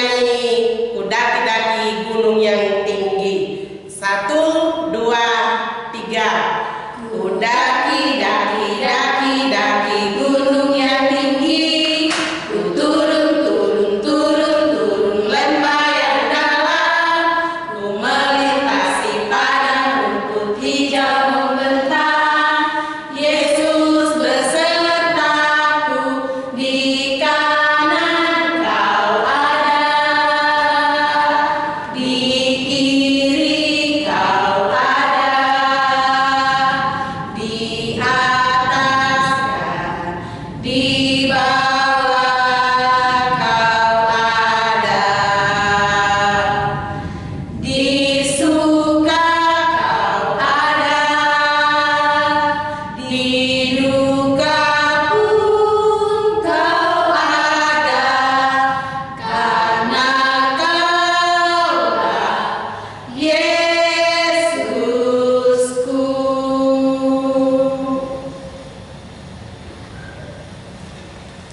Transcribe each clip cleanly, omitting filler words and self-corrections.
nyanyi Kudaki-daki gunung yang tinggi. 1, 2, 3. Kudaki-daki, daki gunung yang tinggi. Ku turun lembah yang dalam. Ku melintasi padang rumput hijau membentang. Yesus besertaku, di kanan kau ada, di kiri kau ada, di atas dan di bawah kau ada, di suka kau ada, di duka pun kau ada, karena kaulah Yesusku.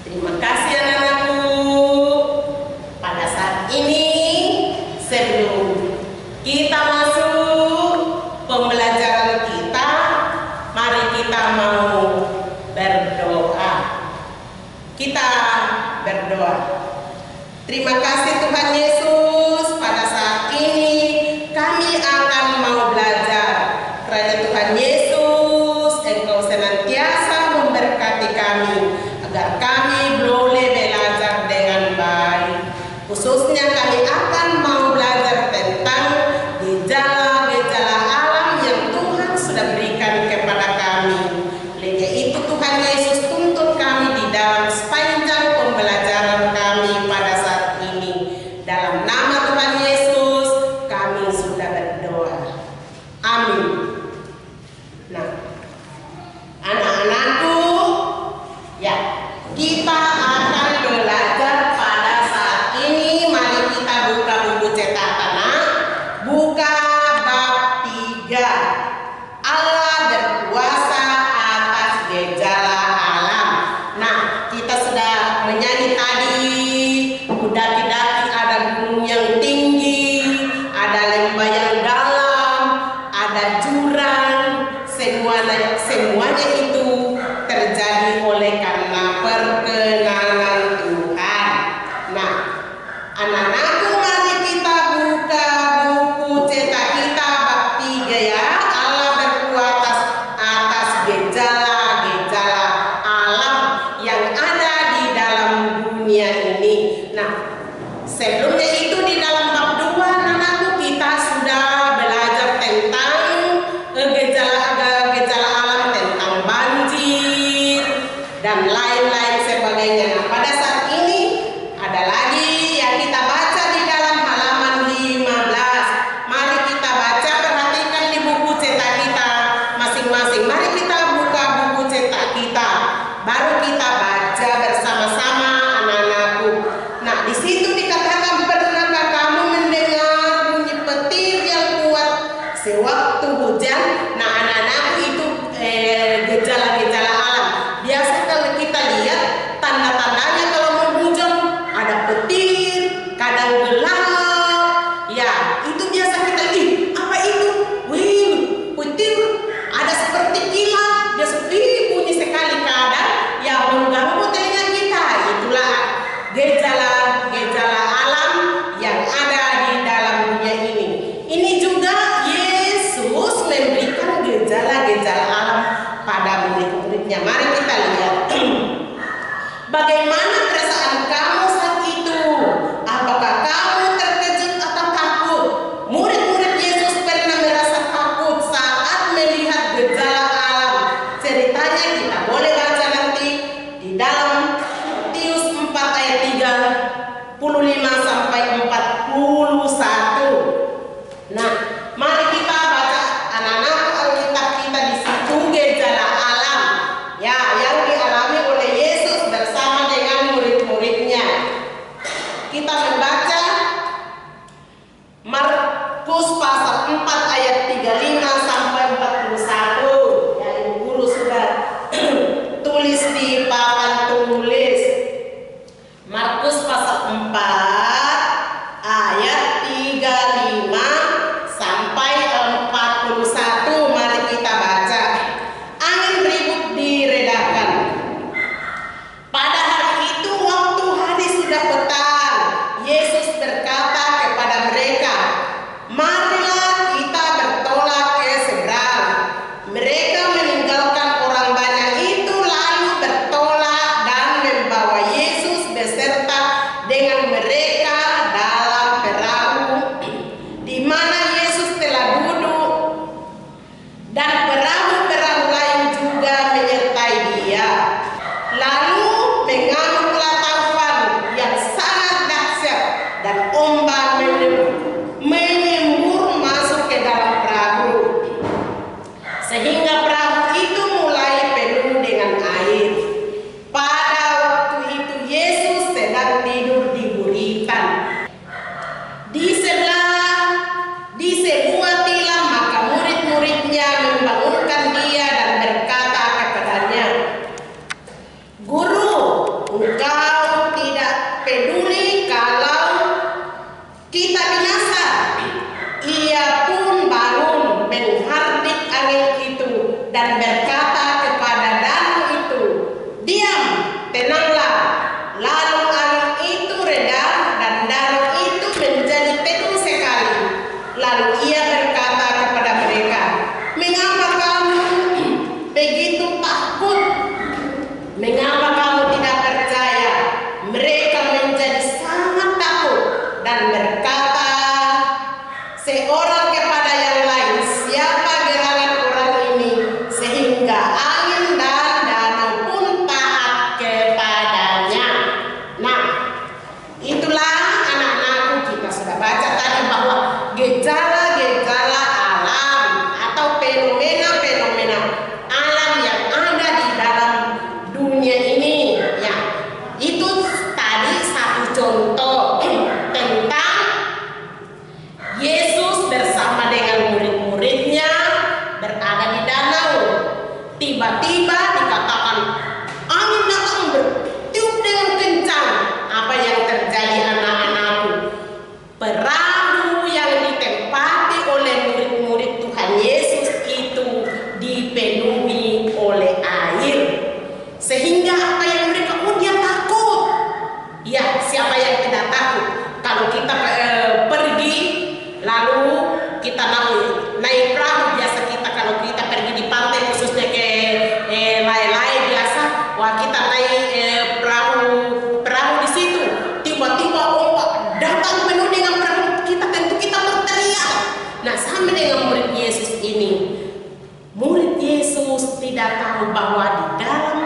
Terima kasih anak-anakku. Pada saat ini, sebelum kita masuk pembelajaran kita, mari kita mau berdoa. Kita berdoa. Terima kasih Tuhan Yesus, pada saat ini kami akan mau belajar. Kerana Tuhan Yesus, Engkau senantiasa memberkati kami agar kami boleh belajar dengan baik. Khususnya kami akan mau belajar tentang gejala-gejala alam yang Tuhan sudah berikan kepada kami. Oleh itu Tuhan Yesus tuntun kami di dalam sepanjang pembelajaran kami pada saat ini. Dalam nama Tuhan Yesus kami sudah berdoa. Amin. Nah, anak-anakku, ya, kita akan belajar pada saat ini. Mari kita buka buku cetakan. Buka bab 3. Allah berkuasa atas gejala alam. Nah, kita sudah menyanyi tadi. Kudaki-daki ada gunung yang tinggi, ada lembah yang dalam, ada jurang. Semuanya itu terjadi oleh karena perkenanan Tuhan. Nah, anak-anakku, mari kita buka buku cetak kita bab 3 ya. Allah berkuasa atas gejala-gejala alam yang ada di dalam dunia ini. Nah, sebelumnya itu di dalam bab 2 anak-anakku kita sudah belajar tentang gejala alam, tentang banjir dan lain-lain sebagainya. Nah, pada saat ini ada lagi yang kita baca di dalam halaman 15. Mari kita baca, perhatikan di buku cetak kita masing-masing. Mari kita buka buku cetak kita, baru kita baca bersama-sama anak-anakku. Nah, di situ dikatakan, pernahkah kamu mendengar bunyi petir yang kuat sewaktu hujan? Nah, anak-anakku, itu gejala-gejala alam. Biasa kalau kita lihat tanda-tandanya kalau mau hujan ada petir, kadang gelap. Ya, itu biasa kita lihat. Apa itu? Wih, petir. Ada seperti kilat. Biasa, bunyi sekali kadang. Ya, mengganggu telinga kita. Itulah gejala-gejala alam yang ada di dalam dunia ini. Ini juga Yesus memberikan gejala-gejala alam pada murid-muridnya. Mari kita lihat. Bagaimana perasaan kamu saat itu? Apakah kamu terkejut atau takut? Murid-murid Yesus pernah merasa takut saat melihat gejala alam. Ceritanya kita boleh baca nanti di dalam Matius 4 ayat 35 sampai 41. Nah, mari kita baca anak-anak Alkitab kita di situ gejala alam ya yang dialami oleh Yesus bersama dengan murid-muridnya. Kita membaca Markus pasal 4 ayat 35 sampai 41. Ya, Ibu guru sudah tulis di papan tulis. Markus pasal 4 dan ombak menyembur masuk ke dalam perahu, sehingga perahu itu mulai penuh dengan air. Pada waktu itu Yesus sedang tidur di buritan. Di sebuah tilam, maka murid-muridnya membangunkan dia dan berkata kepadanya, "Guru, engkau tidak peduli kalau kita binasa." Ia pun bangun, menghardik angin itu dan berkata kepada danau itu, "Diam, tenanglah." Lalu angin itu reda dan danau itu menjadi teduh sekali. Lalu ia berkata kepada mereka, "Mengapa kamu begitu takut? Mengapa kamu tidak percaya?" Mereka menjadi sangat takut dan berkata seorang kepada yang lain, "Siapa gerangan orang ini sehingga angin dan danau pun taat kepadanya?" Nah, itulah anak-anakku, kita sudah baca tadi bahwa gejala-gejala alam atau fenomena-fenomena alam yang ada di dalam dunia ini, ya, itu tadi satu contoh tentang Yesus bersama dengan murid-muridnya berada di danau. Tiba-tiba dikatakan angin datang bertiup dengan kencang. Apa yang terjadi, anak-anakku? Perahu yang ditempati oleh murid-murid Tuhan Yesus itu dipenuhi oleh air. Sehingga apa yang mereka, dia takut. Ya, siapa yang tidak takut? Kalau kita pergi, lalu kita naik perahu, biasa kita kalau kita pergi di pantai, khususnya ke Lai-Lai biasa, wah kita naik perahu di situ. Tiba-tiba ombak datang penuh dengan perahu kita, tentu kita berteriak. Nah, sama dengan murid Yesus ini. Murid Yesus tidak tahu bahwa di dalam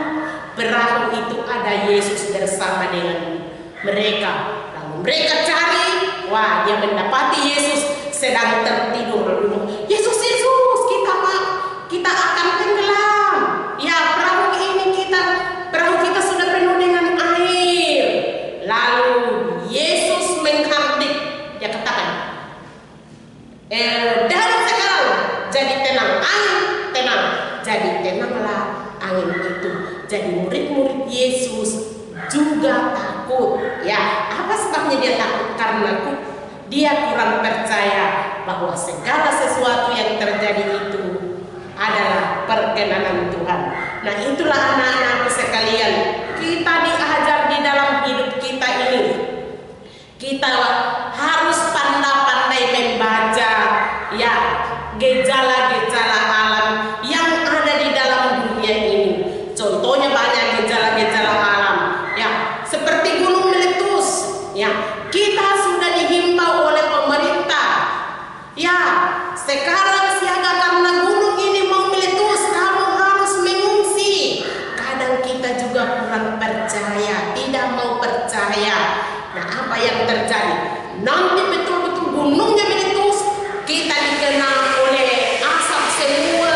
perahu itu ada Yesus bersama dengan mereka. Lalu mereka cari, wah, dia mendapati Yesus sedang tertidur. Yesus, kita akan tenggelam. Ya, perahu kita sudah penuh dengan air. Lalu Yesus menghardik, dia katakan, "Dalam sekarang jadi tenang, angin tenang." Jadi tenanglah angin itu. Jadi murid-murid Yesus juga takut. Ya, apa sebabnya dia takut? Karena dia kurang percaya bahwa segala sesuatu yang terjadi itu adalah perkenanan Tuhan. Nah, itulah anak-anakku sekalian, kita diajar di dalam hidup kita ini. Kita harus pandai-pandai membaca, ya, gejala-gejala alam yang ada di dalam dunia ini. Contohnya banyak gejala-gejala alam, ya, seperti gunung meletus, ya. Kita sudah dihimbau oleh pemerintah, ya, sekarang siaga karena gunung ini mau meletus, kamu harus mengungsi. Kadang kita juga kurang percaya, tidak mau percaya. Nah, apa yang terjadi? Nanti betul-betul gunungnya meletus, kita dikenal oleh asap semua,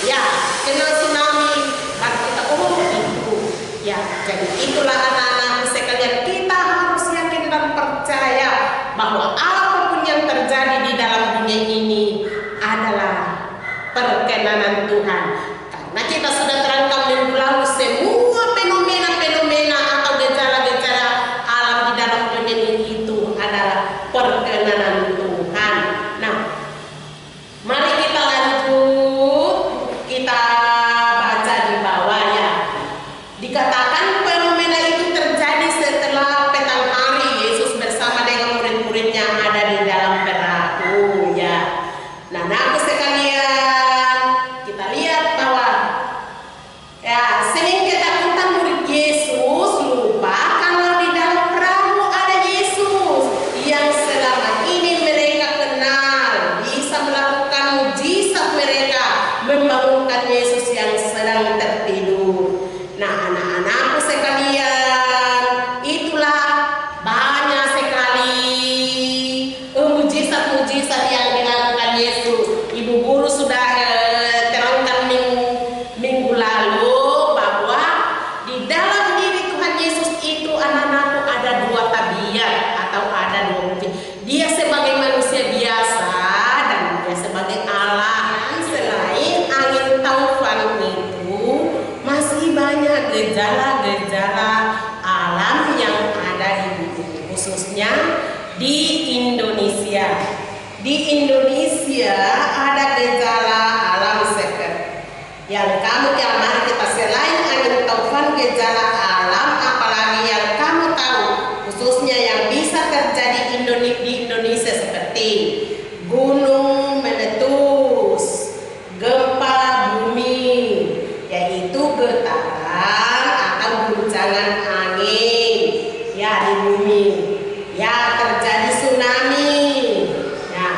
ya, kena tsunami, dan kita, oh itu, ya. Jadi itulah anak-anak sekalian, kita harus yakin dan percaya bahwa apapun yang terjadi di dalam dunia ini adalah perkenanan Tuhan. Karena kita sudah terangkan minggu lalu, semua fenomena-fenomena atau gejala-gejala alam di dalam dunia ini itu adalah perkenanan Tuhan. Nah, mari kita lanjut, kita baca di bawah, ya. Dikatakan fenomena itu terjadi setelah petang hari Yesus bersama dengan murid-muridnya ada di dalam perahu, ya. Nah, sekalian, kita lihat bahwa, ya, di Indonesia. Di Indonesia ada gejala alam seperti yang kamu mari kita selain angin taufan gejala alam, apalagi yang kamu tahu khususnya yang bisa terjadi di Indonesia seperti gunung meletus, gempa bumi, yaitu getaran atau guncangan angin ya di bumi, ya terjadi tsunami, ya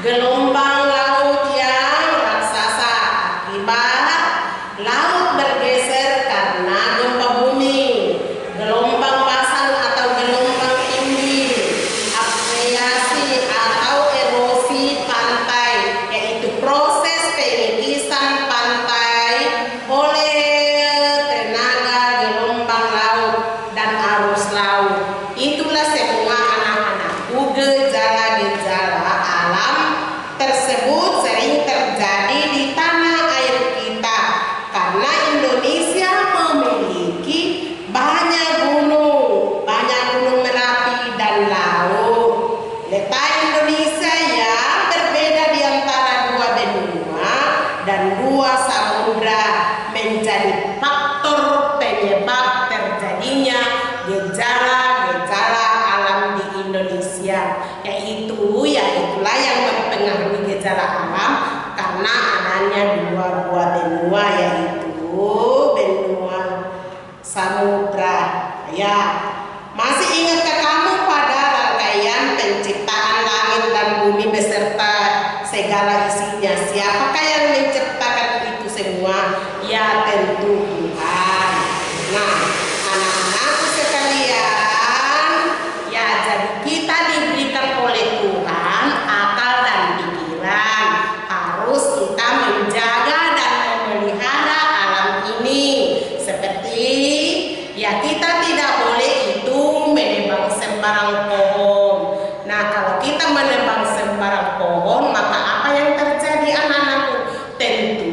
gelombang laut yang raksasa akibat laut bergeser karena gempa bumi, gelombang pasang atau gelombang tinggi, abrasi atau erosi pantai, yaitu proses pengikisan pantai oleh tenaga gelombang laut dan arus laut. Itulah semua anak-anakku gejala-gejala alam tersebut sering terjadi di tanah air kita karena Indonesia memiliki banyak gunung Merapi dan laut. Letak Indonesia yang berbeda di antara dua benua dan dua samudra menjadi faktor penyebab terjadinya gejala-gejala alam di Indonesia, yaitulah yang mempengaruhi gejala alam karena adanya dua benua, yaitu benua samudra. Ya, masih ingatkah kamu pada rangkaian penciptaan langit dan bumi beserta segala isinya? Siapakah yang menciptakan itu semua? Ya, tentu Tuhan. Nah, anak-anakku sekalian, ya jadi kita diberikan oleh Tuhan akal dan pikiran. Harus kita menjaga dan memelihara alam ini. Seperti ya kita tidak boleh itu menebang sembarang pohon. Nah, kalau kita menebang sembarang pohon, maka apa yang terjadi anak-anakku? Tentu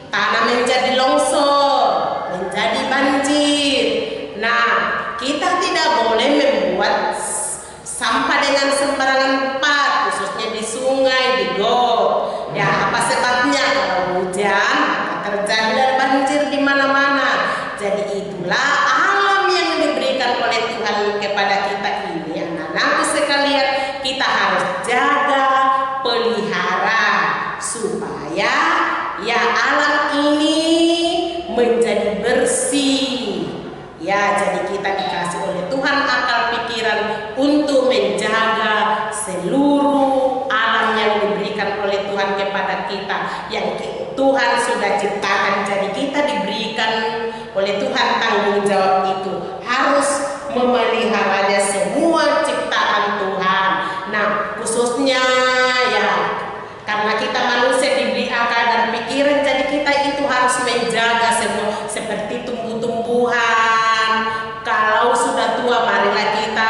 tanah menjadi longsor, menjadi banjir. Nah, kita tidak boleh membuat sampah dengan sembarangan tempat, khususnya di sungai, di got. Ya, apa sebabnya? Kalau hujan, maka terjadi banjir di mana-mana. Jadi itulah alam yang diberikan oleh Tuhan kepada kita ini, anak-anakku sekalian. Kita harus jaga, pelihara supaya ya alam ini menjadi bersih. Ya, jadi kita dikasih oleh Tuhan akal pikiran untuk menjaga seluruh alam yang diberikan oleh Tuhan kepada kita, yang Tuhan sudah ciptakan. Jadi kita diberikan oleh Tuhan tanggung jawab itu, harus memeliharanya semua ciptaan Tuhan. Nah, khususnya ya karena kita manusia diberi akal dan pikiran, jadi kita itu harus menjaga semua seperti tumbuh-tumbuhan. Kalau sudah tua, marilah kita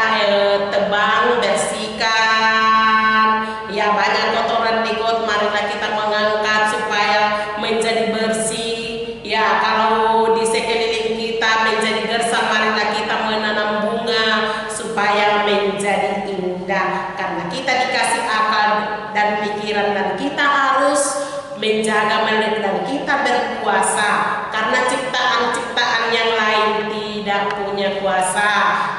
tebang, bersihkan. Ya, banyak kotoran di got, marilah kita mengangkat supaya menjadi bersih. Ya, kalau di sekeliling kita menjadi gersang, marilah kita menanam bunga supaya menjadi indah. Karena kita dikasih akal dan pikiran, dan kita harus menjaga dan kita berkuasa karena ciptaan-ciptaan yang lain tidak punya kuasa.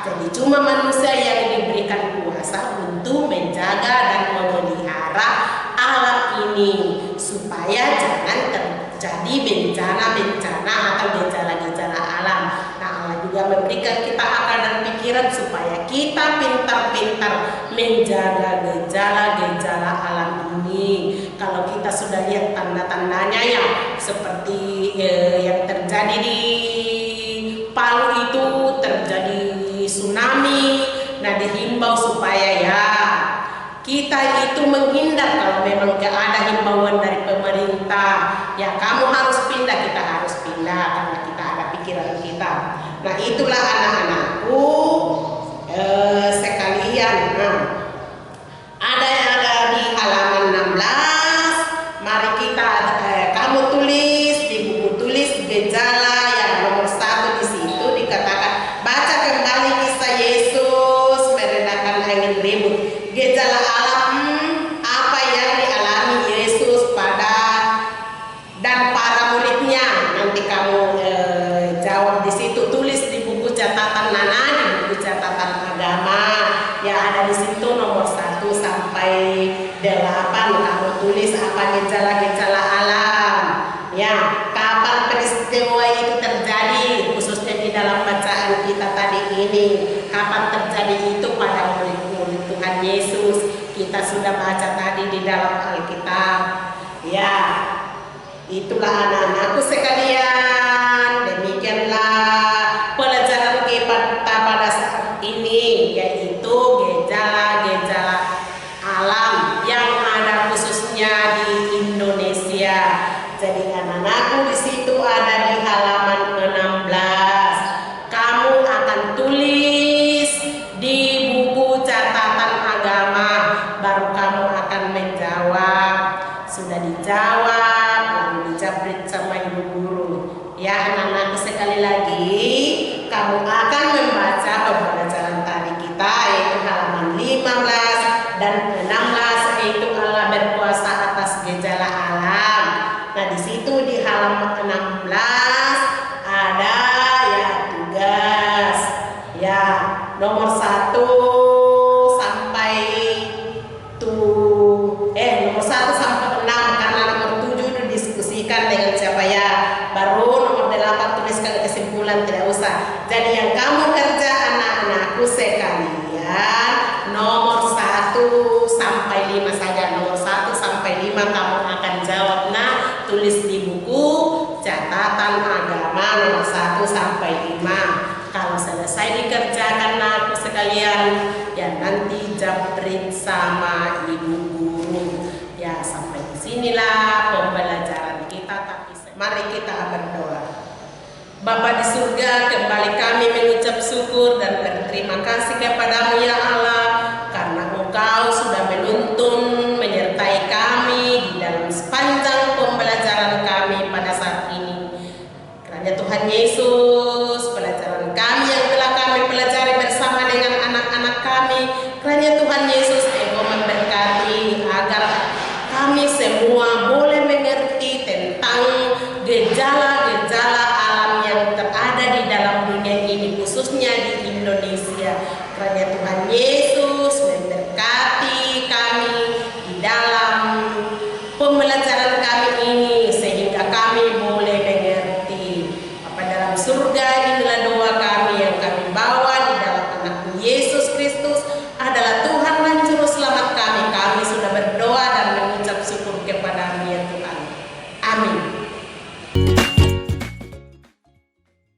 Jadi cuma manusia yang diberikan kuasa untuk menjaga dan memelihara alam ini supaya jangan terjadi bencana-bencana atau gejala-gejala alam. Nah, Allah juga memberikan kita akal dan pikiran supaya kita pintar-pintar menjaga gejala-gejala alam ini. Kalau kita sudah lihat tanda-tandanya ya seperti yang terjadi di Palu itu, terjadi tsunami. Nah, dihimbau supaya ya kita itu menghindar. Kalau memang ada himbauan dari pemerintah, ya kamu harus pindah, kita harus pindah karena kita ada pikiran kita. Nah, itulah anak-anakku sekalian. Nah, ada di halaman 16. Mari kita kamu tulis di buku tulis gejala yang nomor 1 di situ dikatakan baca kembali kisah Yesus meredakan gejala alam apa yang dialami Yesus dan para muridnya. Nanti kamu jawab di situ, tulis di buku catatan Nana, di buku catatan agama. Ya ada di situ nomor 1 sampai 8. Kamu tulis apa gejala-gejala alam. Ya, kapan peristiwa itu terjadi, khususnya di dalam bacaan kita tadi ini. Kapan terjadi itu pada murid-murid Tuhan Yesus. Kita sudah baca tadi di dalam Alkitab. Ya, itulah anak-anakku sekalian. Demikianlah pelajaran kita pada saat ini, yaitu gejala-gejala alam yang ada khususnya di Indonesia. Jadi anak-anakku di situ ada di halaman 16. Kamu akan tulis di buku catatan agama, baru kamu akan menjawab. Sudah dijawab, lalu dijabrit sama ibu guru. Ya anak-anakku, sekali lagi kamu akan membaca pembelajaran tadi kita, yaitu halaman 15 dan 16, yaitu Allah berkuasa atas gejala alam. Nah di situ di halaman 16 ada ya tugas ya nomor 1 sampai nomor 1 sampai 6, karena nomor 7 didiskusikan dengan siapa ya. Baru nomor 8 tuliskan kesimpulan, tidak usah. Jadi yang kamu kerja anak-anakku sekalian, nomor 1 sampai 5 saja. Nomor 1 sampai 5 kamu akan jawab. Nah, tulis di buku catatan agama nomor 1 sampai 5. Kalau selesai dikerjakan aku sekalian, ya nanti jabrit sama ibu guru. Ya sampai disinilah pembelajaran kita. Tapi mari kita berdoa. Bapa di surga, kembali kami mengucap syukur dan berterima kasih kepadamu ya Allah, karena Engkau sudah menuntun menyertai kami di dalam sepanjang pembelajaran kami pada saat ini. Kiranya Tuhan Yesus, pelajaran kami yang telah kami pelajari bersama dengan anak-anak kami, kiranya Tuhan Yesus Engkau memberkati agar kami semua boleh mengerti tentang gejala-gejala alam yang terada di dalam dunia ini, khususnya di Indonesia. Kiranya Tuhan Yesus memberkati